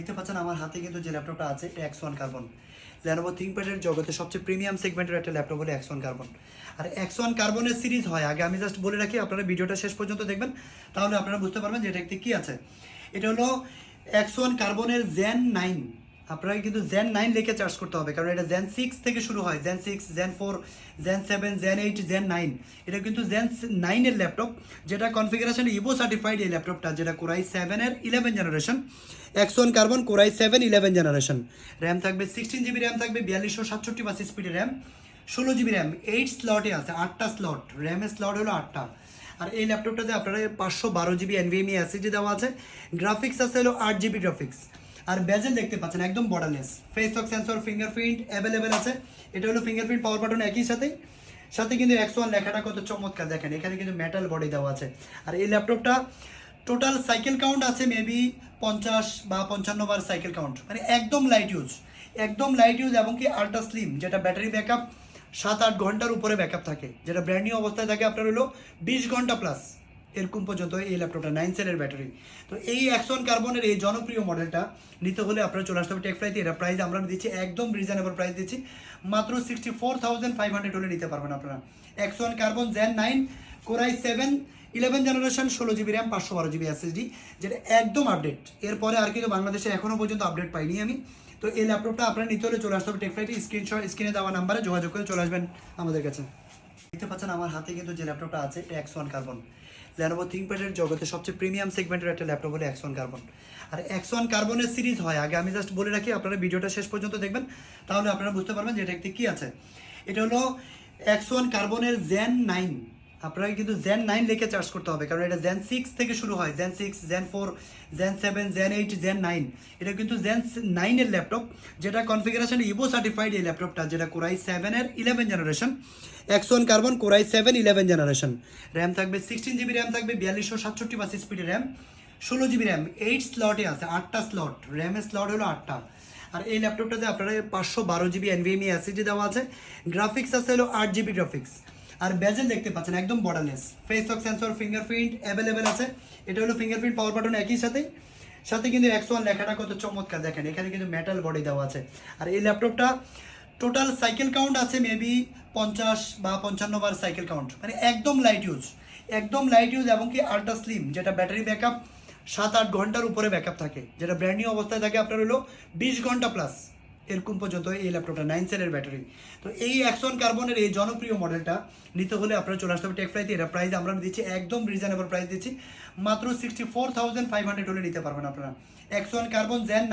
দেখতে পাচ্ছেন আমার হাতে কিন্তু যে ল্যাপটপটা আছে X1 কার্বন। Lenovo ThinkPad-এর জগতে সবচেয়ে প্রিমিয়াম সেগমেন্টের একটা ল্যাপটপ হলো X1 কার্বন। আর X1 কার্বনের সিরিজ হয়, আগে আমি জাস্ট বলে রাখি, আপনারা ভিডিওটা শেষ পর্যন্ত দেখবেন, তাহলে আপনারা বুঝতে পারবেন যে এটা কি আছে। এটা হলো X1 কার্বনের Zen 9। আপনারা কিন্তু Zen 9 লিখে চার্জ করতে হবে, কারণ এটা Zen 6 থেকে শুরু হয়। Zen 6, Zen 4, Zen 7, Zen 8, Zen 9। এটা কিন্তু Zen 9 এর ল্যাপটপ, যেটা কনফিগারেশন ইভো সার্টিফাইড। এই ল্যাপটপটা যেটা Core i7 এর 11 generation, X1 carbon Core i7 11 generation. RAM থাকবে 16 জিবি, র্যাম থাকবে 4267 বাস স্পিডের র্যাম, 16 জিবি র্যাম, 8 স্লটে আছে, 8টা স্লট, র্যামের স্লট হলো 8টা। আর এই ল্যাপটপটাতে আপনারা 512 জিবি NVMe SSD দেওয়া আছে, গ্রাফিক্স আছে হলো 8 জিবি গ্রাফিক্স। আর বেজেল দেখতে পাচ্ছেন একদম borderless, face lock sensor, fingerprint available আছে। এটা হলো ফিঙ্গারপ্রিন্ট পাওয়ার বাটন একই সাথে কিন্তু X1 লেখাটা কত চমৎকার দেখেন, এখানে কিন্তু মেটাল বডি দেওয়া আছে। আর এই ল্যাপটপটা টোটাল সাইকেল কাউন্ট আছে মেবি 50 বা 55 বার সাইকেল কাউন্ট, মানে একদম লাইট ইউজ, একদম লাইট ইউজ, এবং কি আল্ট্রা স্লিম, যেটা ব্যাটারি ব্যাকআপ 7-8 ঘন্টার উপরে ব্যাকআপ থাকে, যেটা ব্র্যান্ড নিউ অবস্থায় থাকে আপনার হলো 20 ঘন্টা প্লাস এরকম পর্যন্ত এই ল্যাপটপটা 9 সেলের ব্যাটারি। তো এই X1 কার্বনের এই জনপ্রিয় মডেলটা নিতে হলে আপনারা চলে আসতে হবে টেকফ্রাইতে। এটা প্রাইস আমরা দিচ্ছি একদম রিজনেবল প্রাইস দিচ্ছি, মাত্র 64,500 হলে নিতে পারবেন আপনারা। X1 carbon Zen 9 Core i7 11 generation, 16 GB RAM, 512 GB SSD, যেটা একদম আপডেট। এরপরে আর কিন্তু বাংলাদেশে এখনও পর্যন্ত আপডেট পাইনি আমি। তো এই ল্যাপটপটা আপনারা নিতে হলে চলে আসতে হবে টেকফ্রাইতে। স্ক্রিনে দেওয়া নাম্বারে যোগাযোগ করে চলে আসবেন আমাদের কাছে। দেখতে পাচ্ছেন আমার হাতে কিন্তু যে ল্যাপটপটা আছে X1 কার্বন। Lenovo ThinkPad-এর জগতে সবচেয়ে প্রিমিয়াম সেগমেন্টের একটা ল্যাপটপ হলো X1 কার্বন। আর X1 কার্বনের সিরিজ হয়, আগে আমি জাস্ট বলে রাখি, আপনারা ভিডিওটা শেষ পর্যন্ত দেখবেন, তাহলে আপনারা বুঝতে পারবেন যে এটা কি আছে। এটা হলো X1 কার্বনের Zen 9। আপনারা কিন্তু Zen 9 লিখে চার্জ করতে হবে, কারণ এটা Zen 6 থেকে শুরু হয়। Zen 6, Zen 4, Zen 7, Zen 8, Zen 9। এটা কিন্তু Zen 9 এর ল্যাপটপ, যেটা কনফিগারেশন ইভো সার্টিফাইড। এই ল্যাপটপটা যেটা Core i7 এর 11 generation, X1 carbon Core i7 11 generation. RAM থাকবে 16 জিবি, র্যাম থাকবে 4267 বাস স্পিডের র্যাম, 16 জিবি র্যাম, 8 স্লটে আছে, 8টা স্লট, র্যামের স্লট হলো 8টা। আর এই ল্যাপটপটাতে আপনারা 512 জিবি NVMe SSD দেওয়া আছে, গ্রাফিক্স আছে হলো 8 জিবি গ্রাফিক্স। আর বেজেল দেখতে পাচ্ছেন একদম borderless, face lock sensor, fingerprint available আছে। এটা হলো ফিঙ্গারপ্রিন্ট পাওয়ার বাটন একই সাথে কিন্তু X1 লেখাটা কত চমৎকার দেখেন, এখানে কিন্তু মেটাল বডি দেওয়া আছে। আর এই ল্যাপটপটা টোটাল সাইকেল কাউন্ট আছে মেবি 50 বা 55 বার সাইকেল কাউন্ট, মানে একদম লাইট ইউজ, একদম লাইট ইউজ, এবং কি আল্ট্রা স্লিম, যেটা ব্যাটারি ব্যাকআপ 7-8 ঘন্টার উপরে ব্যাকআপ থাকে, যেটা ব্র্যান্ড নিউ অবস্থায় থাকে আপনার হলো 20 ঘন্টা প্লাস এরকম পর্যন্ত এই ল্যাপটপটা 9 সেলের ব্যাটারি। তো এই X1 কার্বনের এই জনপ্রিয় মডেলটা নিতে হলে আপনারা চলে আসতে হবে টেকফ্রাইতে। এটা প্রাইস আমরা দিচ্ছি একদম রিজনেবল প্রাইস দিচ্ছি, মাত্র 64,500 হলে নিতে পারবেন আপনারা। X1 carbon Zen 9